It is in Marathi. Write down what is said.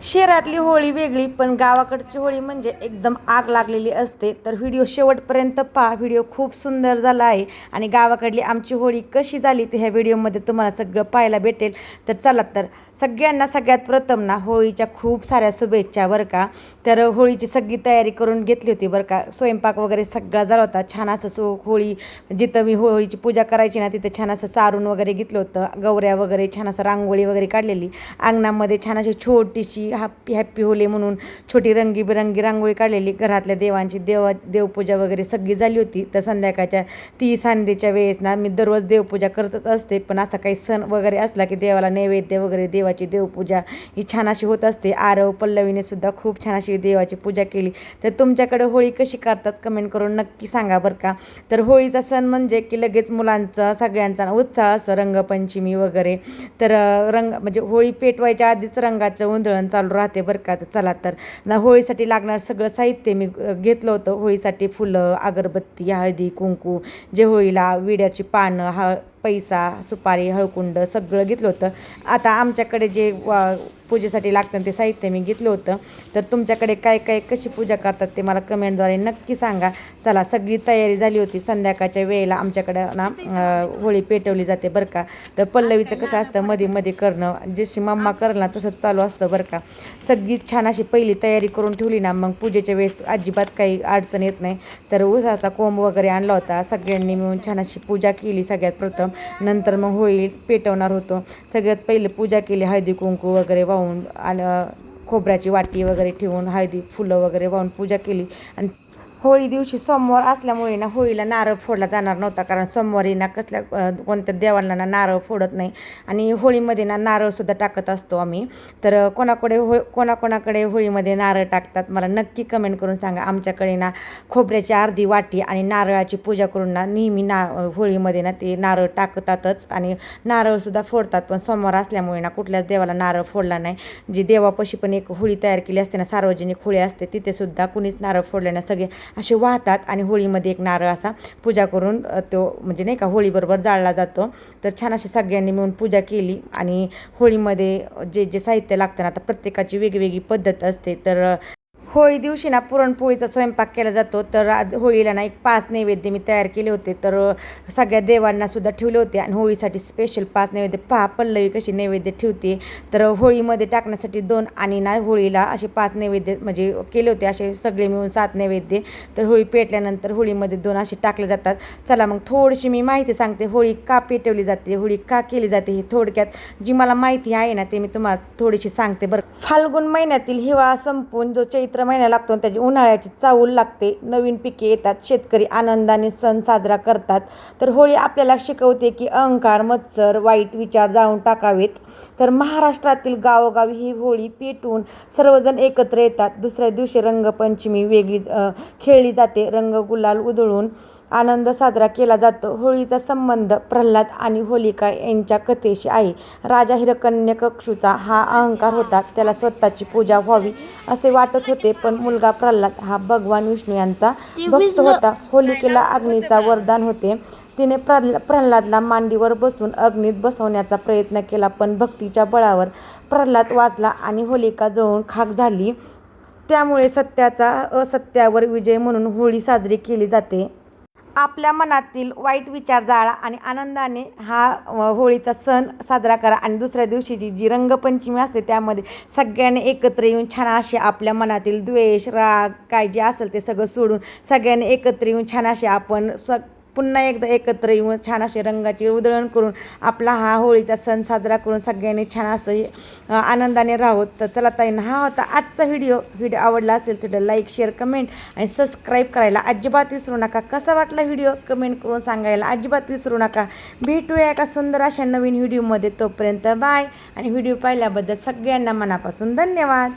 शहरातली होळी वेगळी, पण गावाकडची होळी म्हणजे एकदम आग लागलेली असते. तर व्हिडिओ शेवटपर्यंत पहा. व्हिडिओ खूप सुंदर झाला आहे आणि गावाकडली आमची होळी कशी झाली ते ह्या व्हिडिओमध्ये तुम्हाला सगळं पाहायला भेटेल. तर चला, तर सगळ्यांना सगळ्यात प्रथम ना होळीच्या खूप साऱ्या शुभेच्छा बरं का. तर होळीची सगळी तयारी करून घेतली होती बरं का. स्वयंपाक वगैरे सगळा झाला होता. छान असं होळी जिथं मी होळीची पूजा करायची ना तिथे छान असं सारून वगैरे घेतलं होतं. गवऱ्या वगैरे छान असं रांगोळी वगैरे काढलेली. अंगणामध्ये छान अशी छोटीशी हॅप्पी हॅप्पी होली म्हणून छोटी रंगीबिरंगी रांगोळी काढलेली. घरातल्या देवांची देवपूजा वगैरे सगळी झाली होती. तर संध्याकाळच्या 30 वेळेस ना मी दररोज देवपूजा करतच असते. पण असा काही सण वगैरे असला की देवाला नैवेद्य वगैरे देवाची देवपूजा ही छान अशी होत असते. आरव पल्लवीने सुद्धा खूप छान अशी देवाची पूजा केली. तर तुमच्याकडे होळी कशी करतात कमेंट करून नक्की सांगा बरं का. तर होळीचा सण म्हणजे की लगेच मुलांचा सगळ्यांचा उत्साह असं रंगपंचमी वगैरे. तर रंग म्हणजे होळी पेटवायच्या आधीच रंगाचं उधळण चालू राहते बरं का. तर चला, तर होळीसाठी लागणार सगळं साहित्य मी घेतलं होतं. होळीसाठी फुलं, अगरबत्ती, हळदी कुंकू, जे होळीला विड्याची पानं, पैसा, सुपारी, हळकुंड सगळं घेतलं होतं. आता आमच्याकडे जे पूजेसाठी लागतं ते साहित्य मी घेतलं होतं. तर तुमच्याकडे काय काय कशी पूजा करतात ते मला कमेंटद्वारे नक्की सांगा. चला, सगळी तयारी झाली होती. संध्याकाळच्या वेळेला आमच्याकडं ना होळी पेटवली जाते बरं का. तर पल्लवीचं कसं असतं मध्ये मध्ये करणं, जशी मम्मा करला तसंच चालू असतं बरं का. सगळी छान अशी पहिली तयारी करून ठेवली ना मग पूजेच्या वेळेस अजिबात काही अडचण येत नाही. तर उसाचा कोंब वगैरे आणला होता. सगळ्यांनी मिळून छान अशी पूजा केली सगळ्यात प्रथम. नंतर मग होळी पेटवणार होतो. सगळ्यात पहिले पूजा केली, हळदी कुंकू वगैरे वाहून आणि खोबऱ्याची वाटी वगैरे ठेवून हळदी फुलं वगैरे वाहून पूजा केली. आणि होळी दिवशी सोमवार असल्यामुळे ना होळीला नारळ फोडला जाणार नव्हता, कारण सोमवारी ना कोणत्या देवांना ना नारळ फोडत नाही. आणि होळीमध्ये ना नारळसुद्धा टाकत असतो आम्ही. तर कोणाकोणाकडे होळीमध्ये नारळ टाकतात मला नक्की कमेंट करून सांगा. आमच्याकडे ना खोबऱ्याची अर्धी वाटी आणि नारळाची पूजा करून ना नेहमी होळीमध्ये ना ते नारळ टाकतातच आणि नारळसुद्धा फोडतात. पण सोमवार असल्यामुळे ना कुठल्याच देवाला नारळ फोडला नाही. जी देवापाशी पण एक होळी तयार केली असते ना, सार्वजनिक होळी असते, तिथे सुद्धा कुणीच नारळ फोडले ना, सगळे असे वाहतात आणि होळीमध्ये एक नारळ असा पूजा करून तो म्हणजे नाही का होळीबरोबर जाळला जातो. तर छान अशी सगळ्यांनी मिळून पूजा केली. आणि होळीमध्ये जे जे साहित्य लागतं ना, आता प्रत्येकाची वेगवेगळी पद्धत असते. तर होळी दिवशी ना पुरणपोळीचा स्वयंपाक केला जातो. तर होळीला ना एक 5 नैवेद्य मी तयार केले होते. तर सगळ्या देवांना सुद्धा ठेवले होते आणि होळीसाठी स्पेशल 5 नैवेद्य. पहा पल्लवी कशी नैवेद्य ठेवते. तर होळीमध्ये टाकण्यासाठी 2 आणि ना होळीला असे 5 नैवेद्य म्हणजे केले होते, असे सगळे मिळून 7 नैवेद्य. तर होळी पेटल्यानंतर होळीमध्ये 2 असे टाकले जातात. चला मग थोडीशी मी माहिती सांगते, होळी का पेटवली जाते, होळी का केली जाते, हे थोडक्यात जी मला माहिती आहे ना ते मी तुम्हाला थोडीशी सांगते बरं. फाल्गुन महिन्यातील हिवाळा संपून जो चैत्र महिना लागतो त्याची उन्हाळ्याची चाहूल लागते. नवीन पिके येतात, शेतकरी आनंदाने सण साजरा करतात. तर होळी आपल्याला शिकवते की अहंकार, मत्सर, वाईट विचार जाळून टाकावेत. तर महाराष्ट्रातील गावोगावी ही होळी पेटवून सर्वजण एकत्र येतात. दुसऱ्या दिवशी रंगपंचमी वेगळी खेळली जाते. रंग गुलाल उधळून आनंद साजरा केला जातो. होळीचा संबंध प्रल्हाद आणि होलिका यांच्या कथेशी आहे. राजा हिरण्यकशिपूचा हा अहंकार होता. त्याला स्वतःची पूजा व्हावी असे वाटत होते, पण मुलगा प्रल्हाद हा भगवान विष्णू यांचा भक्त होता. होलिकेला अग्नीचा वरदान होते. तिने प्रल्हादला मांडीवर बसून अग्नीत बसवण्याचा प्रयत्न केला, पण भक्तीच्या बळावर प्रल्हाद वाचला आणि होलिका जळून खाक झाली. त्यामुळे सत्याचा असत्यावर विजय म्हणून होळी साजरी केली जाते. आपल्या मनातील वाईट विचार जाळा आणि आनंदाने हा होळीचा सण साजरा करा. आणि दुसऱ्या दिवशीची जी रंगपंचमी असते त्यामध्ये सगळ्यांनी एकत्र येऊन छान असे आपल्या मनातील द्वेष, राग काय जे असेल ते सगळं सोडून सगळ्यांनी एकत्र येऊन छान असे आपण पुन्हा एकदा एकत्र येऊन छान असे रंगाची उधळण करून आपला हा होळीचा सण साजरा करून सगळ्यांनी छान असं आनंदाने राहू. तर चला ताईंना, हा होता आजचा व्हिडिओ आवडला असेल तर लाईक, शेअर, कमेंट आणि सबस्क्राईब करायला अजिबात विसरू नका. कसा वाटला व्हिडिओ कमेंट करून सांगायला अजिबात विसरू नका. भेटूया एका सुंदर अशा नवीन व्हिडिओमध्ये. तोपर्यंत बाय. आणि व्हिडिओ पाहिल्याबद्दल सगळ्यांना मनापासून धन्यवाद.